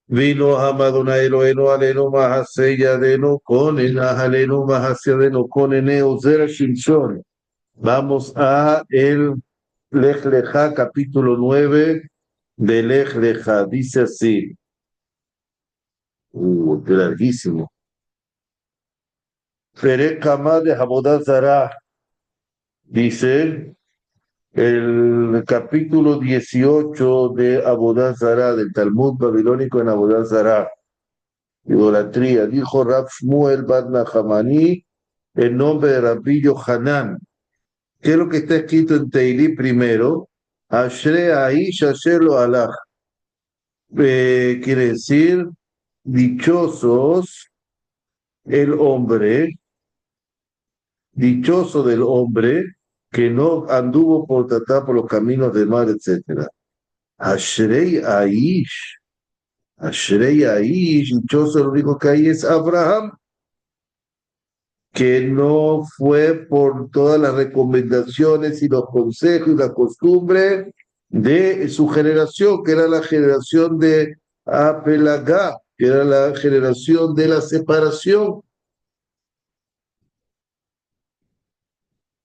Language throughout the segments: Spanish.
Vino Hamaduna Eloeno Aleno Mahaseya Deno Conen Ajaleno Mahasia Deno Conen Eozer Shimshon. Vamos a el Lech Lecha, capítulo 9 de Lech Lecha. Dice así. Qué larguísimo. Perek Kama de Habodat Zarah. Dice el capítulo 18 de Abodat Zarah, del Talmud babilónico en Abodat Zarah. Idolatría. Dijo Rab Shmuel Bat Nahamani en nombre de Rabbi Yohanan. ¿Qué es lo que está escrito en Teilí primero? Ashre Aish Asher Lo Alach. Quiere decir, dichosos el hombre, dichoso del hombre que no anduvo por tratar por los caminos del mar, etc. Ashrei Aish, Ashrei Aish, dichoso el único que hay es Abraham, que no fue por todas las recomendaciones y los consejos y la costumbre de su generación, que era la generación de Apelagá, que era la generación de la separación,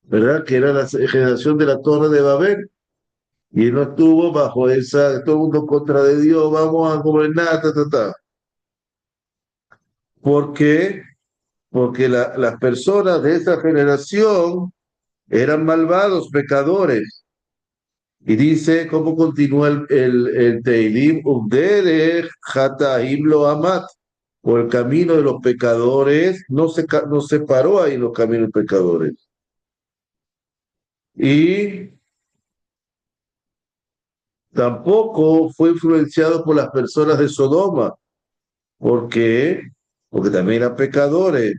¿verdad? Que era la generación de la Torre de Babel. Y él no estuvo bajo esa, todo el mundo contra de Dios, vamos a gobernar, ta, ta, ta. ¿Por qué? Porque las personas de esa generación eran malvados, pecadores. Y dice, ¿cómo continúa el Teilim? Ubderech Hataim lo amat. Por el camino de los pecadores, no se paró ahí los caminos pecadores. Y tampoco fue influenciado por las personas de Sodoma. ¿Por qué? Porque también eran pecadores.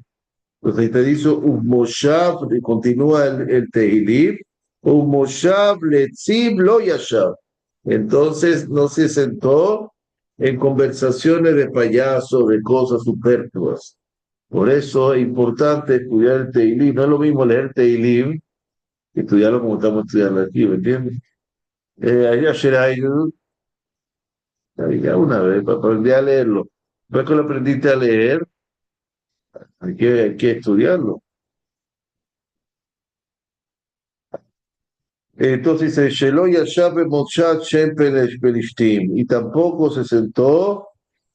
Entonces te dice un moshav, y continúa el Tehilim, un moshav letzim lo yashav. Entonces no se sentó en conversaciones de payaso, de cosas superfluas. Por eso es importante estudiar el Tehilim. No es lo mismo leer Tehilim que estudiarlo como estamos estudiando aquí, ¿me entiendes? Ayer ya una vez, aprendí a leerlo. Después que lo aprendiste a leer, hay que estudiarlo. Entonces dice, Shelo Yashab Moshat Shem Pelishtim, y tampoco se sentó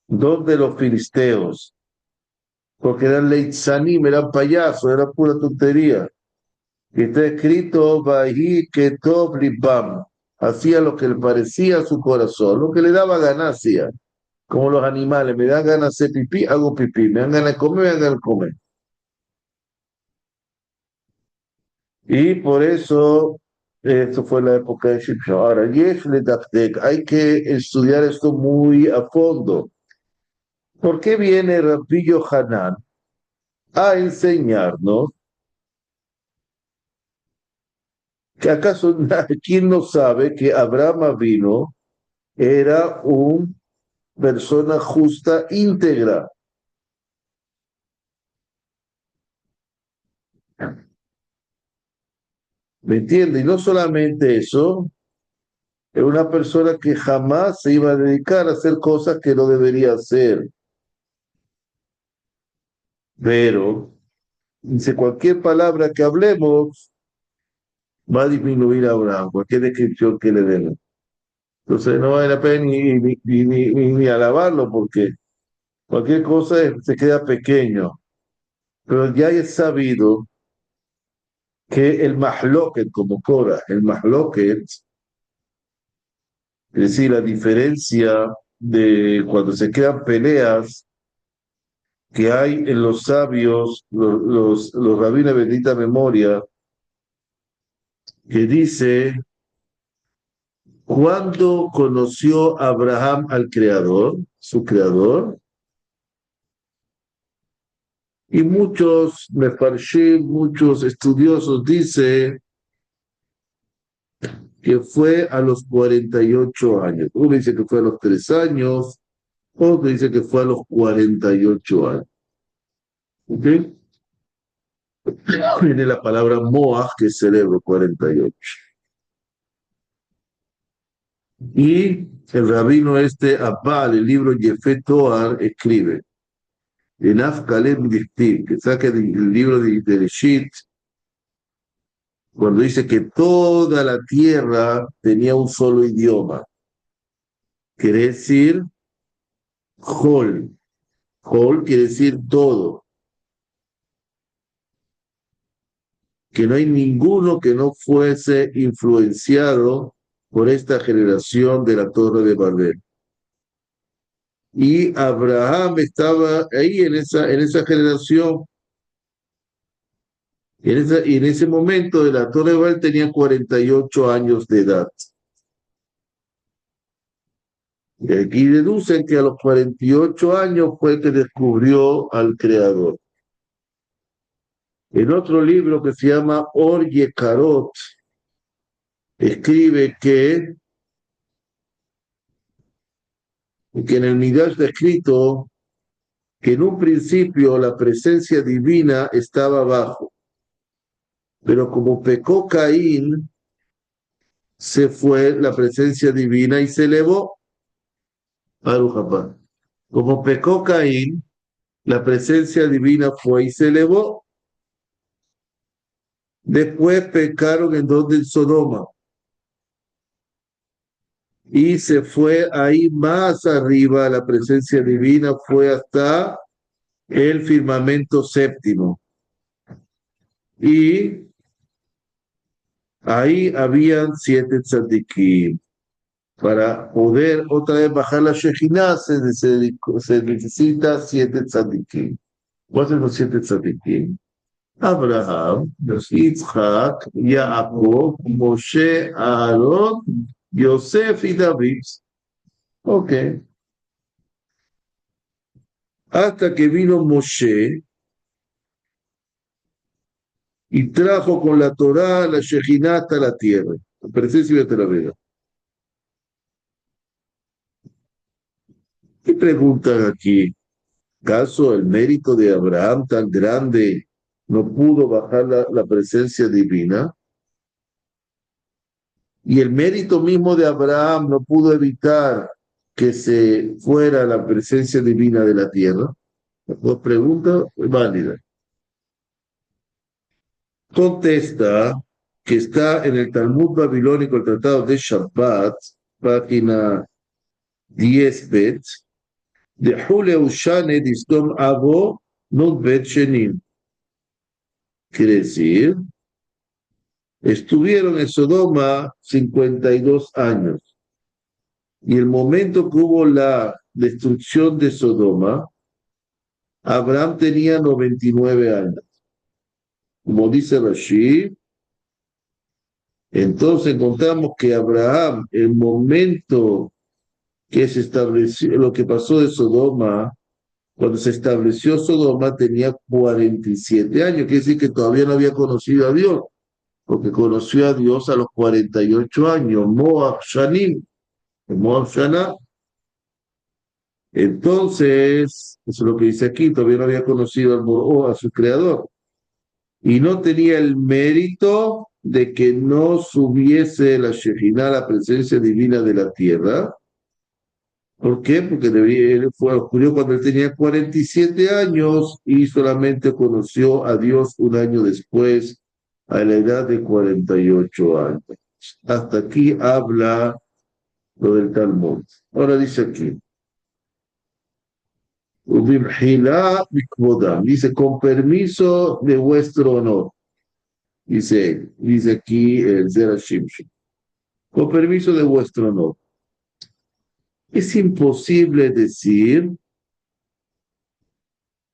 donde los filisteos, porque eran leitzanim, eran payasos, era pura tontería. Y está escrito, Vahi Ketov Libam, hacía lo que le parecía a su corazón, lo que le daba ganancia, como los animales, me dan ganas de hacer pipí, hago pipí, me dan ganas de comer, me dan ganas de comer. Y por eso, esto fue la época de Shimshon. Ahora, Yesh Ledaftek, hay que estudiar esto muy a fondo. ¿Por qué viene Rabbi Yohanan a enseñarnos que acaso quién no sabe que Abraham vino era una persona justa, íntegra? ¿Me entiende? Y no solamente eso, es una persona que jamás se iba a dedicar a hacer cosas que no debería hacer. Pero, dice, cualquier palabra que hablemos va a disminuir a Abraham, cualquier descripción que le den. Entonces no vale la pena ni alabarlo, porque cualquier cosa se queda pequeño. Pero ya es sabido que el mahloket, como Cora, el mahloket, es decir, la diferencia de cuando se crean peleas que hay en los sabios, los rabinos de bendita memoria, que dice, ¿cuándo conoció Abraham al Creador, su Creador? Y muchos mefarshim, muchos estudiosos dicen que fue a los 48 años. Uno dice que fue a los 3 años, otro dice que fue a los 48 años. ¿Ok? Viene la palabra moach, que es cerebro, 48. Y el rabino Abal, el libro Yefet Toar, escribe, en Afkalem Dictiv, que saca el libro de Reshit, cuando dice que toda la tierra tenía un solo idioma, quiere decir Hol. Hol quiere decir todo, que no hay ninguno que no fuese influenciado por esta generación de la Torre de Babel. Y Abraham estaba ahí en esa generación, y en ese momento de la Torre de Babel tenía 48 años de edad. Y aquí deducen que a los 48 años fue que descubrió al Creador. En otro libro que se llama Or Yekarot, escribe que en el Midrash está escrito que en un principio la presencia divina estaba abajo, pero como pecó Caín, se fue la presencia divina y se elevó. Baruch haba. Como pecó Caín, la presencia divina fue y se elevó. Después pecaron en donde en Sodoma y se fue ahí más arriba, la presencia divina fue hasta el firmamento séptimo. Y ahí habían 7 tzadikim. Para poder otra vez bajar la Shejinah se necesita 7 tzadikim. ¿Cuáles son los 7 tzadikim? Abraham, Yitzhak, Jacob, Moshe, Aarón, Yosef y David. Ok. Hasta que vino Moshe y trajo con la Torá la Shejinah hasta la tierra. La presencia de la vida. ¿Qué preguntan aquí? ¿Acaso el mérito de Abraham tan grande no pudo bajar la presencia divina? Y el mérito mismo de Abraham no pudo evitar que se fuera la presencia divina de la tierra. Las dos preguntas válidas. Contesta que está en el Talmud babilónico, el Tratado de Shabbat, página 10 bet, de Hule Ushane Distom Abo Nut Bet Shenim. Quiere decir, estuvieron en Sodoma 52 años. Y el momento que hubo la destrucción de Sodoma, Abraham tenía 99 años. Como dice Rashi, entonces encontramos que Abraham, el momento que se estableció, lo que pasó de Sodoma, cuando se estableció Sodoma, tenía 47 años, quiere decir que todavía no había conocido a Dios, porque conoció a Dios a los 48 años, Moab Shanim, Moab Shana. Entonces, eso es lo que dice aquí, todavía no había conocido al Boró, a su creador, y no tenía el mérito de que no subiese la Shejinah, la presencia divina de la tierra. ¿Por qué? Porque ocurrió cuando él tenía 47 años y solamente conoció a Dios un año después, a la edad de 48 años. Hasta aquí habla lo del Talmud. Ahora dice aquí. Dice, con permiso de vuestro honor. Dice aquí el Zera Shimshon. Con permiso de vuestro honor. Es imposible decir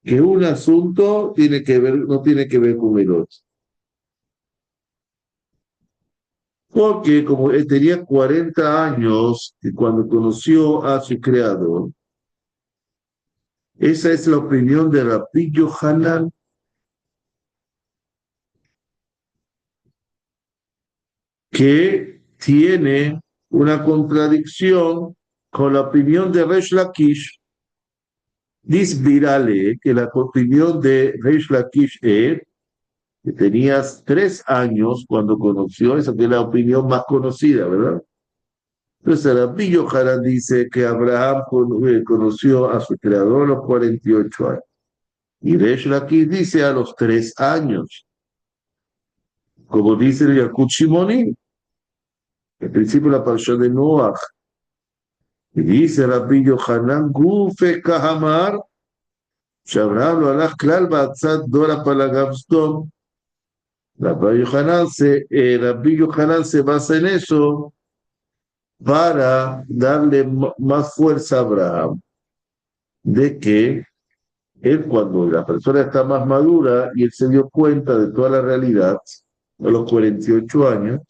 que un asunto no tiene que ver con el otro. Porque como él tenía 40 años y cuando conoció a su creador, esa es la opinión de Rabbi Yohanan, que tiene una contradicción con la opinión de Resh Lakish. Dice Virale que la opinión de Resh Lakish es que tenías 3 años cuando conoció, esa que es la opinión más conocida, ¿verdad? Entonces, Rabbi Yohanan dice que Abraham conoció a su creador a los 48 años. Y Resh Lakish dice a los 3 años. Como dice el Yakut Shimoni, al principio la parsha de Noach. Y dice Rabbi Yohanan, Gufe Kahamar, Shabraham lo alaj klal ba'atzat dora palagavstom. Rabbi Yohanan se basa en eso para darle más fuerza a Abraham, de que él cuando la persona está más madura y él se dio cuenta de toda la realidad a los 48 años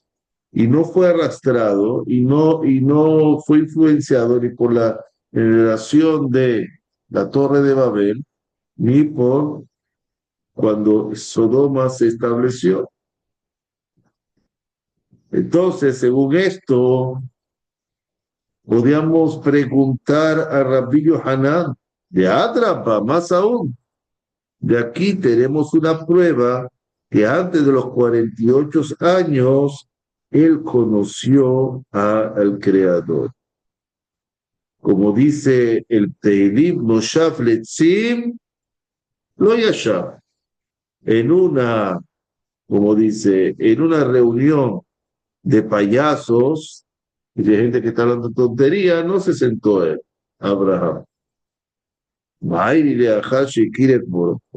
y no fue arrastrado y no fue influenciado ni por la generación de la Torre de Babel ni por cuando Sodoma se estableció. Entonces, según esto, podíamos preguntar a Rabbi Yohanan de Adraba, más aún. De aquí tenemos una prueba que antes de los 48 años él conoció al Creador. Como dice el Teilim, Moshav Letzim lo yashav. En una, como dice, en una reunión de payasos y de gente que está hablando tontería, no se sentó él, Abraham.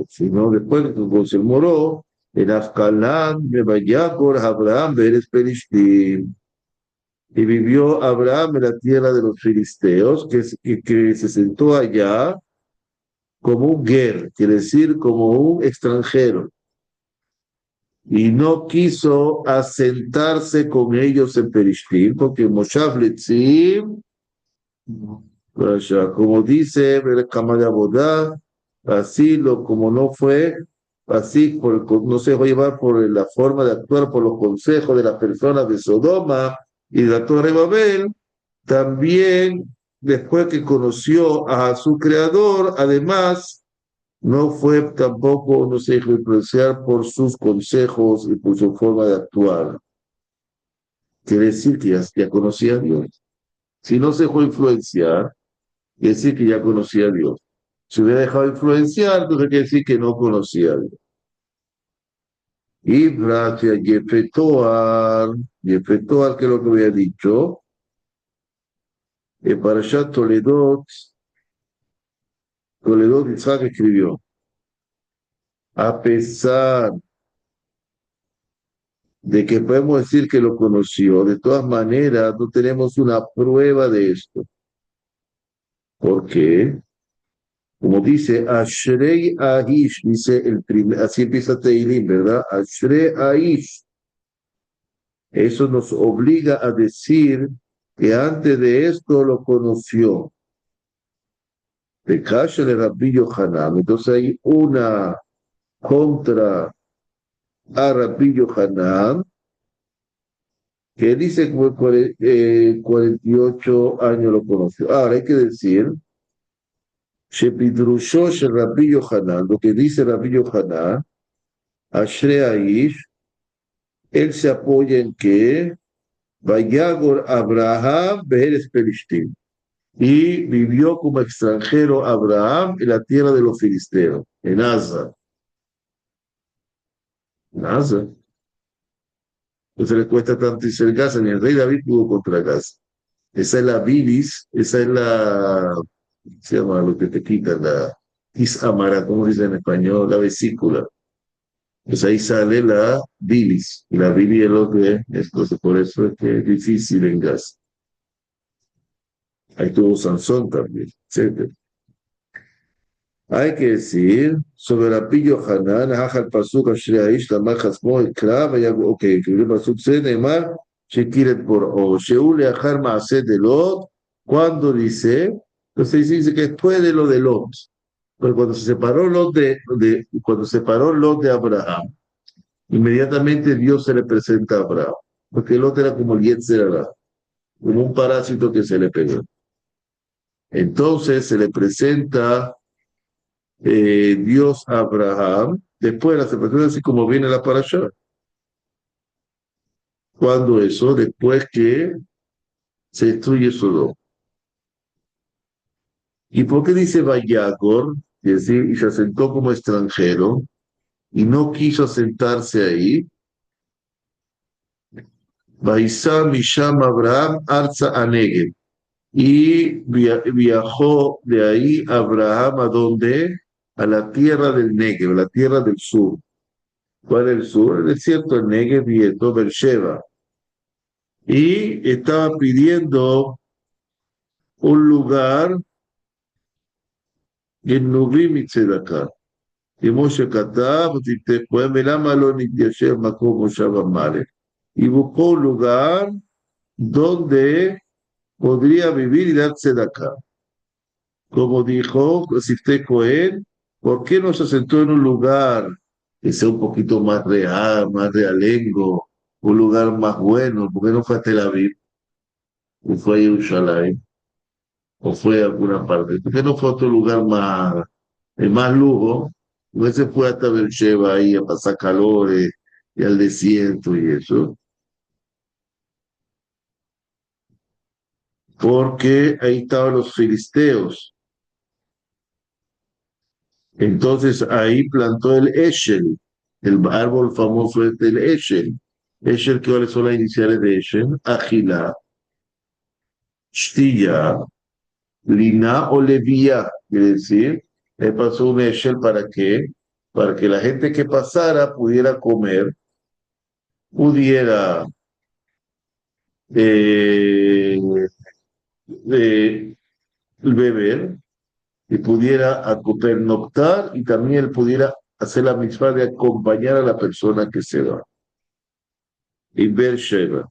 Sino después cuando se moró en Ascalán, Bebayacor, Abraham, Beres Perishtim. Y vivió Abraham en la tierra de los filisteos, que se sentó allá como un ger, quiere decir como un extranjero. Y no quiso asentarse con ellos en Perishtim, porque Moshav Letzim, como dice Berkama de Abodá, así como no fue, así no se dejó llevar por la forma de actuar, por los consejos de las personas de Sodoma y de la Torre de Babel, también después que conoció a su creador, además, no fue tampoco, no se dejó influenciar por sus consejos y por su forma de actuar. Quiere decir que ya conocía a Dios. Si no se dejó influenciar, quiere decir que ya conocía a Dios. Si hubiera dejado influenciar, entonces quiere decir que no conocía a Dios. Y gracias Yefetoar, que es lo que había dicho, para allá Toledot Isaac escribió, a pesar de que podemos decir que lo conoció, de todas maneras no tenemos una prueba de esto. ¿Por qué? Como dice Ashrei Aish, dice así empieza Teilim, ¿verdad? Ashrei Aish. Eso nos obliga a decir que antes de esto lo conoció. De Kasha de Rabbi Yohanan. Entonces hay una contra a Rabbi Yohanan que dice que 48 años lo conoció. Ahora hay que decir Shepidrusho Rabbi Yohanan, lo que dice Rabbi Yohanan, Ashrei Aish, él se apoya en que Vayagor Abraham Beheres Pelishtim, y vivió como extranjero Abraham en la tierra de los filisteos, en Asa. En Asa. No se le cuesta tanto irse Gaza, ni el rey David pudo contra Gaza. Esa es la bilis, esa es la, se llama lo que te quitan, la isamara, como dice en español, la vesícula. Pues ahí sale la bilis, y la bilis es lo que es, entonces por eso es que es difícil en Gaza. Ahí tuvo Sansón también, etc. Hay que decir sobre la pillo Hanan, Hajal Pasuk, Ashreaish, la Majasmo, el Krav, ok, que el Pasuk se Neymar, Shekiret por O, Sheule Ajar Maase de Lot, cuando dice, entonces dice que después de lo de Lot, pero cuando se separó Lot cuando se separó Lot de Abraham, inmediatamente Dios se le presenta a Abraham, porque Lot era como el Yetzer Hara, como un parásito que se le pegó. Entonces se le presenta Dios a Abraham, después de la separación, así como viene la parasha. ¿Cuándo eso? Después que se destruye Sodoma. ¿Y por qué dice Vayagor? Es decir, y se asentó como extranjero y no quiso asentarse ahí. Vaisá Misham Abraham Arza Aneged. Y viajó de ahí Abraham a donde? A la tierra del Negev, la tierra del sur. ¿Cuál es el sur? El desierto del Negev y el Beersheba. Y estaba pidiendo un lugar en Nubim y Tzedakah. Y Moshe Katab, למה לא נתיישב מקום מושב עמלק? Y buscó un lugar donde podría vivir y dar tzedakah. Como dijo Sifte Cohen, ¿por qué no se asentó en un lugar que sea un poquito más real, más realengo, un lugar más bueno? ¿Por qué no fue a Tel Aviv? ¿O fue a Jerusalén? ¿O fue a alguna parte? ¿Por qué no fue a otro lugar más, de más lujo? No se fue hasta Beersheba ahí a pasar calores y al desierto y eso. Porque ahí estaban los filisteos. Entonces ahí plantó el Eshel, el árbol famoso del Eshel. Eshel, ¿cuáles son las iniciales de Eshel? Agila, Shtilla, Lina o Levía. Quiere decir, le pasó un Eshel ¿para qué? Para que la gente que pasara pudiera comer, pudiera eh, beber y pudiera pernoctar y también pudiera hacer la misma de acompañar a la persona que se va. Y Beersheba.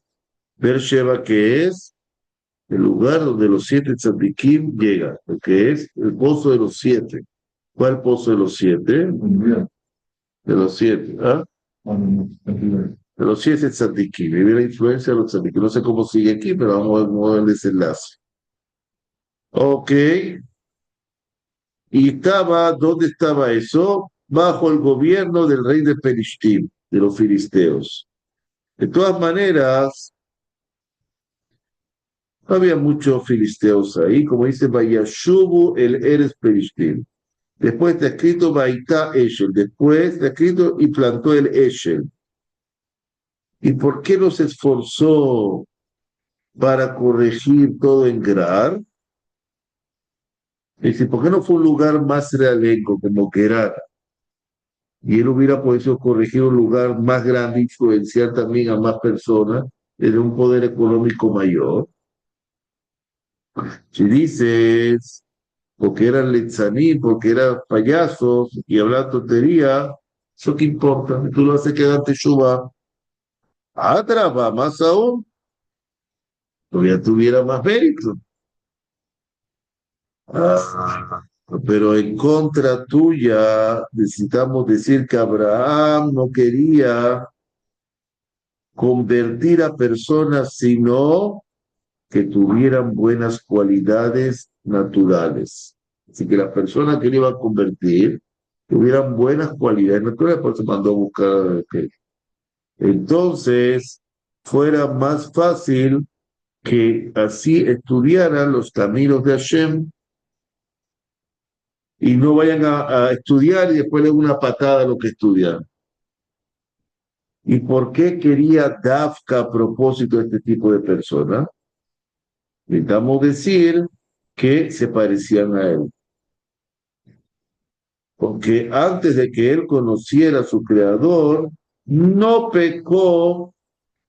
Beersheba, que es el lugar donde los 7 tzadikim llegan, que es el pozo de los 7. ¿Cuál pozo de los 7? De los 7, ¿ah? De los 7 tzadikim. Vive la influencia de los tzadikim. No sé cómo sigue aquí, pero vamos a ver el desenlace. Ok. Y estaba, ¿dónde estaba eso? Bajo el gobierno del rey de Perishtim, de los filisteos. De todas maneras, no había muchos filisteos ahí, como dice Vayashubu el Eres Perishtim. Después está escrito Baitá Eshel, después está escrito y plantó el Eshel. ¿Y por qué no se esforzó para corregir todo en Gerar? Es decir, ¿por qué no fue un lugar más realengo como Gerar? Y él hubiera podido corregir un lugar más grande, influenciar también a más personas, desde un poder económico mayor. Si dices, porque eran letzaní, porque eran payasos y hablan tontería, ¿eso qué importa? Tú lo haces quedar teshuva. Atrapa, más aún, todavía tuviera más mérito. Ah, pero en contra tuya, necesitamos decir que Abraham no quería convertir a personas, sino que tuvieran buenas cualidades naturales. Así que las personas que le iban a convertir tuvieran buenas cualidades naturales, por eso mandó a buscar. Entonces, fuera más fácil que así estudiaran los caminos de Hashem y no vayan a estudiar y después le den una patada a lo que estudian. ¿Y por qué quería Dafka a propósito de este tipo de personas? Necesitamos decir que se parecían a él. Porque antes de que él conociera a su creador, no pecó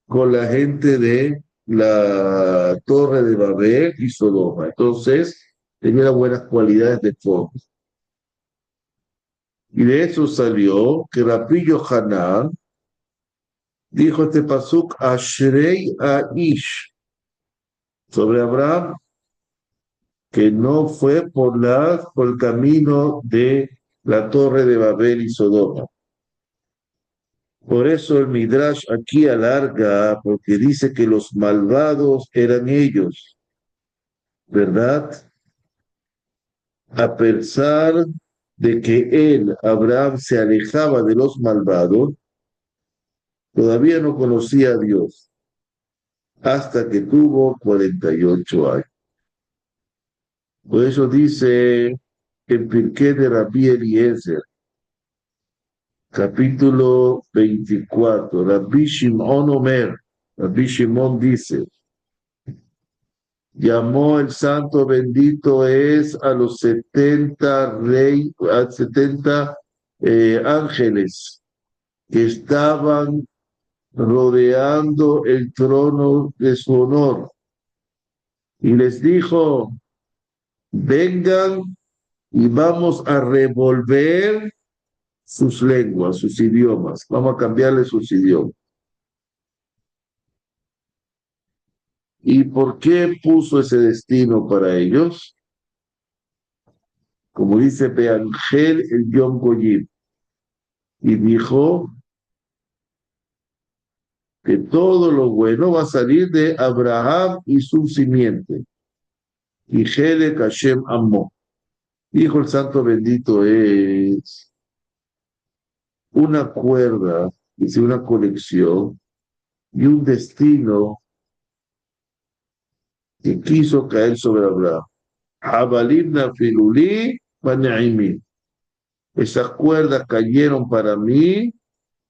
con la gente de la Torre de Babel y Sodoma. Entonces, tenía buenas cualidades de fondo. Y de eso salió que Rabbi Yohanan dijo este pasuk Ashrei Aish sobre Abraham, que no fue por el camino de la Torre de Babel y Sodoma. Por eso el Midrash aquí alarga, porque dice que los malvados eran ellos, ¿verdad? A pesar de que él, Abraham, se alejaba de los malvados, todavía no conocía a Dios. hasta que tuvo 48 años. Por eso dice el Pirkei de Rabbi Eliezer, capítulo 24, Rabbi Shimon Omer, Rabbi Shimon dice, llamó el santo bendito es a los 70 ángeles que estaban rodeando el trono de su honor y les dijo, vengan y vamos a revolver sus lenguas, sus idiomas, vamos a cambiarle sus idiomas. ¿Y por qué puso ese destino para ellos? Como dice Beangel el Yom Goyim, y dijo que todo lo bueno va a salir de Abraham y su simiente. Y Helek Hashem Amó. Dijo el santo bendito es una cuerda, dice una colección y un destino que quiso caer sobre Abraham. Habalim Nafiluli Baneimim. Esas cuerdas cayeron para mí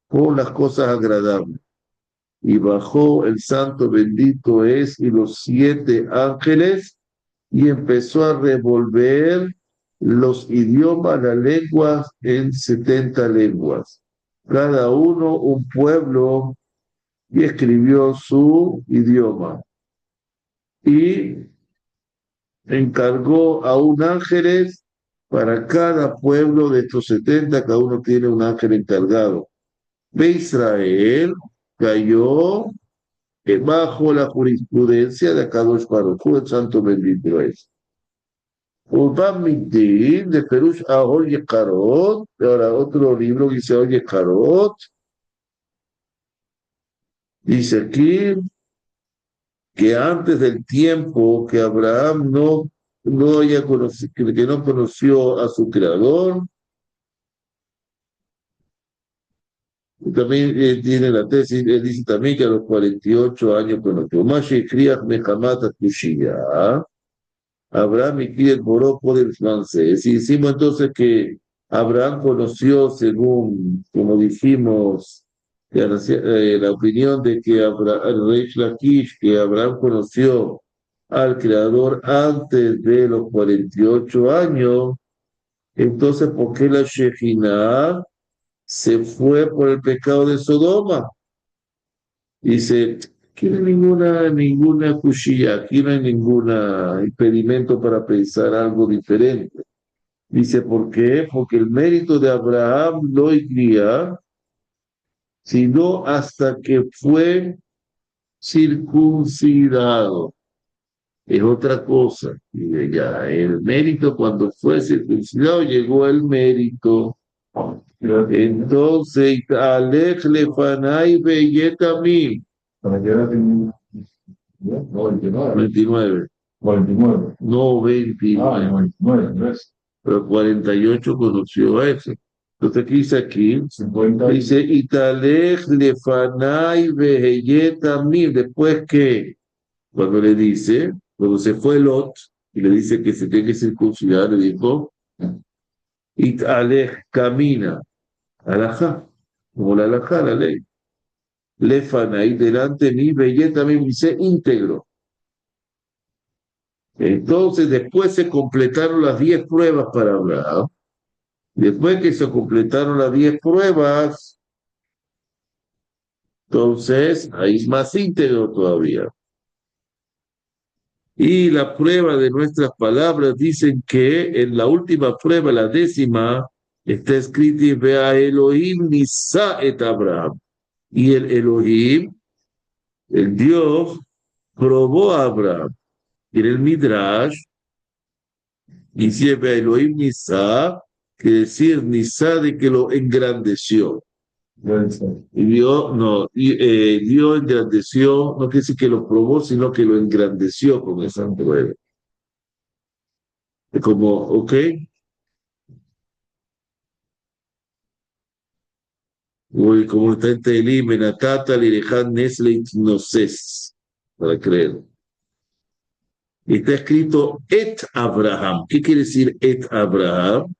por las cosas agradables. Y bajó el santo bendito es y los 7 ángeles y empezó a revolver los idiomas, las lenguas en 70 lenguas. Cada uno un pueblo y escribió su idioma. Y encargó a un ángeles para cada pueblo de estos 70, cada uno tiene un ángel encargado. De Israel cayó bajo la jurisprudencia de Akadosh Baruj Hu, el santo bendito es. Ubam Midim, de Perush Ahol Yekarot, ahora otro libro que dice Ahol Yekarot, dice aquí que antes del tiempo que Abraham no haya conocido, que no conoció a su creador, también tiene la tesis, él dice también que a los 48 años conoció. Mashi Kriach Mehamat Atushia, Abraham y el Boró por el francés. Y decimos entonces que Abraham conoció, según, como dijimos, la opinión de que el rey Lakish, que Abraham conoció al Creador antes de los 48 años, entonces, ¿por qué la Shejinah se fue por el pecado de Sodoma? Dice, aquí no hay ninguna cuchilla, aquí no hay ningún impedimento para pensar algo diferente. Dice, ¿por qué? Porque el mérito de Abraham no iría, sino hasta que fue circuncidado. Es otra cosa. Y ya, el mérito cuando fue circuncidado llegó el mérito. Entonces, Alej Lefanai Beyetamim. No, 29. 49. No, 29. Ah, 29, pero 48 conoció a ese. Entonces, ¿qué dice aquí? 50. Dice, Italej Lefanai Beyetamim. Después que, cuando le dice, cuando se fue Lot, y le dice que se tiene que circuncidar, le dijo, Italej, camina. Alajá, como la alajá, la ley. Lefana y delante de mí, belleza me dice íntegro. Entonces, después se completaron las 10 pruebas para Abraham. Después que se completaron las 10 pruebas, entonces ahí es más íntegro todavía. Y la prueba de nuestras palabras dicen que en la última prueba, la 10ª, está escrito: y vea Elohim Nisa et Abraham. Y el Elohim, el Dios, probó a Abraham. Y en el Midrash dice Elohim Nisa, que decir Nisa de que lo engrandeció. Y Dios, no, Dios engrandeció, no quiere decir que lo probó, sino que lo engrandeció con esa prueba. Como, ok, uy, como está en Tehilim, Menatata, Lirejan, Nesle, Noses. para creer. Está escrito Et Abraham. ¿Qué quiere decir Et Abraham?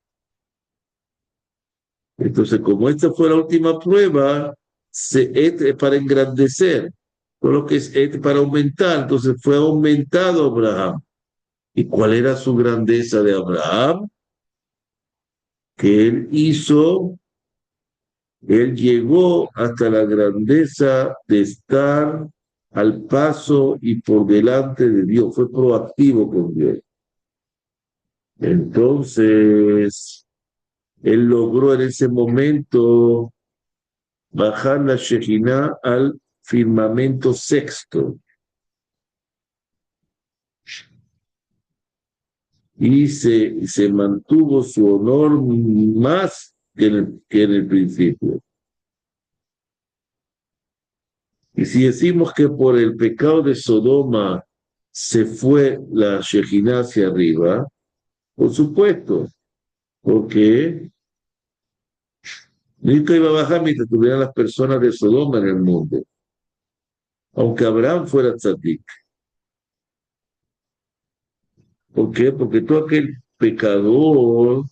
Entonces, como esta fue la última prueba, Et es para engrandecer, todo lo que es Et para aumentar, entonces fue aumentado Abraham. ¿Y cuál era su grandeza de Abraham? Que él llegó hasta la grandeza de estar al paso y por delante de Dios, fue proactivo con Dios. Entonces, él logró en ese momento bajar la Shejinah al firmamento sexto y se mantuvo su honor más que en el principio. Y si decimos que por el pecado de Sodoma se fue la Shejinah hacia arriba, por supuesto, porque nunca iba a bajar mientras tuvieran las personas de Sodoma en el mundo, aunque Abraham fuera tzadik. ¿Por qué? Porque todo aquel pecador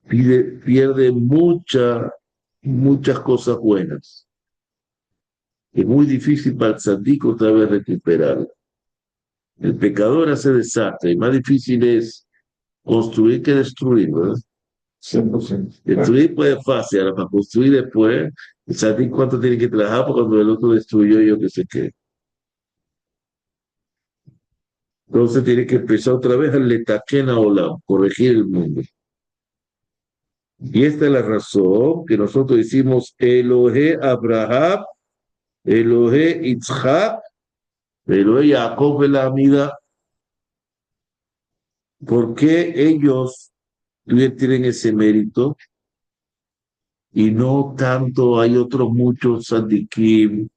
pierde muchas cosas buenas. Es muy difícil para el tzadik otra vez recuperarla. El pecador hace desastre, y más difícil es construir que destruir, ¿verdad? 100%. Destruir pues es fácil, ahora para construir después, el tzadik cuánto tiene que trabajar para cuando el otro destruyó yo que sé qué. Entonces tiene que empezar otra vez a letachen a olam, corregir el mundo. Y esta es la razón que nosotros decimos Elohe Abraham, Elohe Yitzhak, Elohe Jacob la Amida. ¿Por qué ellos tienen ese mérito? Y no tanto, hay otros muchos sadikim,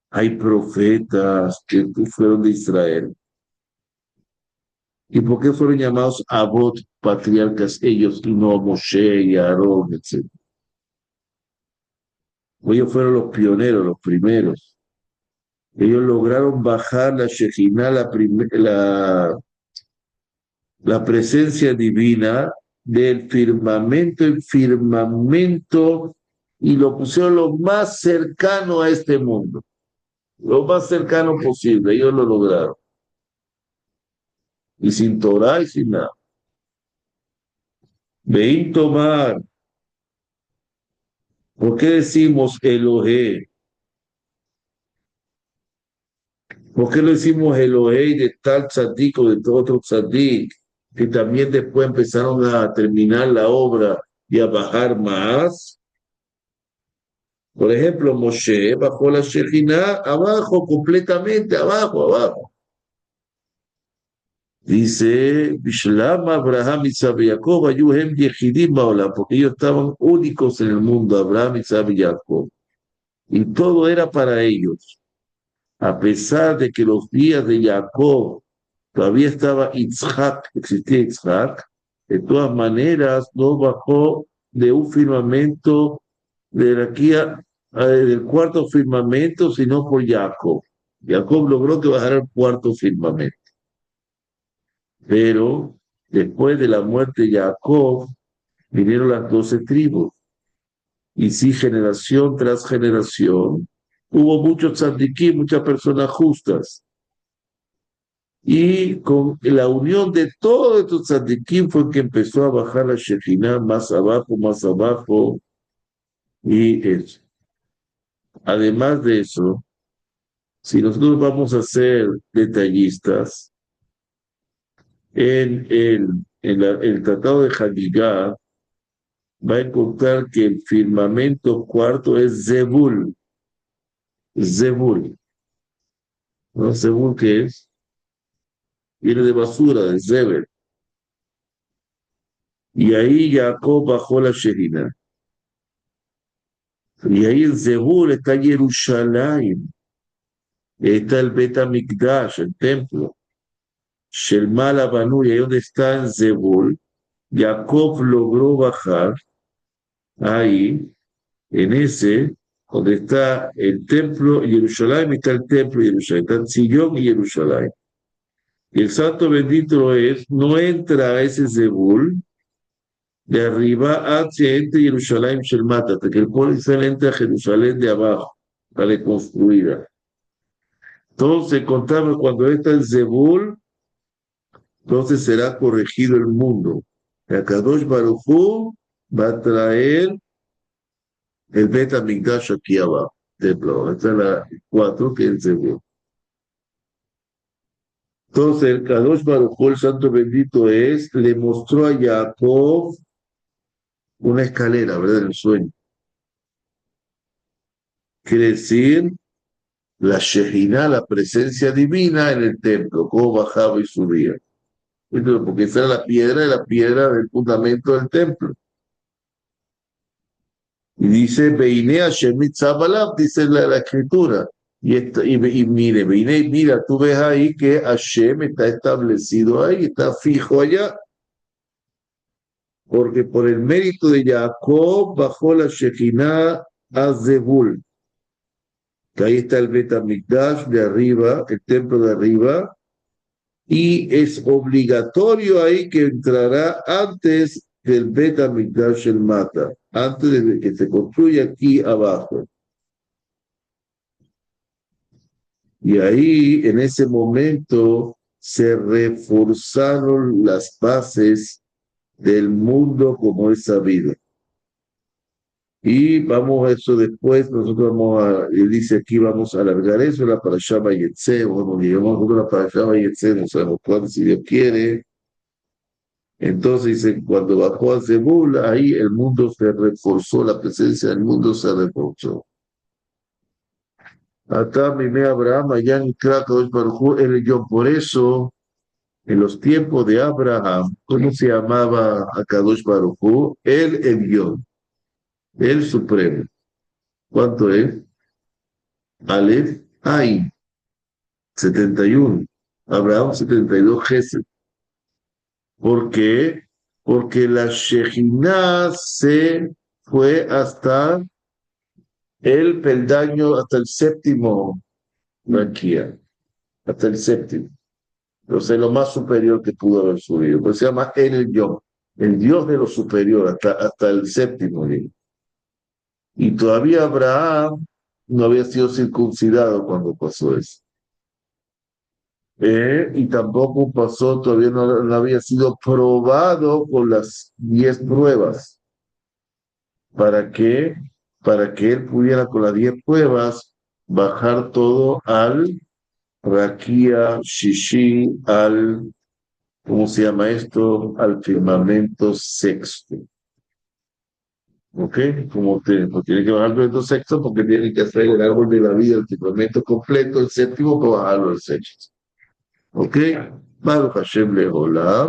hay profetas que fueron de Israel. ¿Y por qué fueron llamados Abot, patriarcas ellos, y no Moshe y Aarón, etcétera? Ellos fueron los pioneros, los primeros. Ellos lograron bajar la Shejinah, la presencia divina del firmamento en firmamento y lo pusieron lo más cercano a este mundo, lo más cercano posible. Ellos lo lograron. Y sin Torah y sin nada. Vein tomar. ¿Por qué decimos Elohe? ¿Por qué lo decimos Elohe de tal tzadik o de otro tzadik? Que también después empezaron a terminar la obra y a bajar más. Por ejemplo, Moshe bajó la Shejinah abajo, completamente abajo, abajo. Dice, Bishlam, Abraham, Isaac y Jacob, Ayuhem, Yehidim, Baolam, porque ellos estaban únicos en el mundo, Abraham, Isaac y Jacob. Y todo era para ellos. A pesar de que los días de Jacob todavía estaba Yitzhak, existía Yitzhak, de todas maneras no bajó de un firmamento de aquí del cuarto firmamento, sino por Jacob. Jacob logró que bajara el cuarto firmamento. Pero después de la muerte de Jacob, vinieron las 12 tribus. Y sí, generación tras generación, hubo muchos tzadikim, muchas personas justas. Y con la unión de todos estos tzadikim fue que empezó a bajar la Shejinah más abajo, y eso. Además de eso, si nosotros vamos a ser detallistas, el Tratado de Hagigá va a encontrar que el firmamento cuarto es Zebul. Zebul. ¿No? ¿Zebul qué es? Viene de basura, de Zebel. Y ahí Jacob bajó la Shejinah. Y ahí en Zebul está Jerusalén. Está el Bet HaMikdash, el templo. Shelmal Abanu, y ahí donde está en Zebul, Jacob logró bajar ahí, en ese, donde está el templo y Jerusalén, está el templo y Jerusalén, están Sion y Jerusalén. Y el santo bendito es, no entra a ese Zebul de arriba hacia entre Jerusalén Shelmata, hasta que el pueblo Israel entra a Jerusalén de abajo, la reconstruida. Entonces, contamos cuando está el Zebul, entonces será corregido el mundo. El Kadosh Baruj Hu va a traer el Bet HaMikdash aquí abajo, templo. Esta es la 4 que es el Zebul. Entonces, el Kadosh Baruj Hu, el santo bendito es, le mostró a Jacob una escalera, ¿verdad? En el sueño. Quiere decir la Shejinah, la presencia divina en el templo, cómo bajaba y subía. Entonces, porque esa era la piedra del fundamento del templo. Y dice, Beinea Shemit Zabalab, dice la escritura. Y mire, mira, tú ves ahí que Hashem está establecido ahí, está fijo allá. Porque por el mérito de Jacob bajó la Shekhinah a Zebul, que ahí está el Bet HaMikdash de arriba, el templo de arriba, y es obligatorio ahí que entrará antes del Bet HaMikdash el Mata, antes de que se construya aquí abajo. Y ahí, en ese momento, se reforzaron las bases del mundo como es sabido. Y vamos a eso después, nosotros vamos a, él dice aquí, vamos a alargar eso, la Parashá Vayetze, cuando llegamos a la Parashá Vayetze, no sabemos cuándo, si Dios quiere. Entonces dice, cuando bajó a Zebul, ahí el mundo se reforzó, la presencia del mundo se reforzó. Hasta Mime Abraham, allá en Krakow, él yo por eso, en los tiempos de Abraham, ¿cómo se llamaba a Kadosh Baruj Hu? El Elión, el Supremo. ¿Cuánto es? Aleph, Ain, 71. Abraham, 72 Gesed. ¿Por qué? Porque la Shejinah se fue hasta el peldaño, hasta el séptimo Raquía, hasta el séptimo. Entonces, lo más superior que pudo haber subido. Pues se llama El Yom, el Dios de lo superior, hasta el séptimo día. Y todavía Abraham no había sido circuncidado cuando pasó eso. Y tampoco pasó, todavía no había sido probado con las 10 pruebas. ¿Para qué? Para que él pudiera con las 10 pruebas bajar todo al Raquía, Shishi, al, ¿cómo se llama esto? Al firmamento sexto. ¿Ok? Pues tiene que bajar el firmamento sexto porque tiene que hacer el árbol de la vida, el firmamento completo, el séptimo, para bajarlo al sexto. ¿Ok? Baruch Hashem Leholam.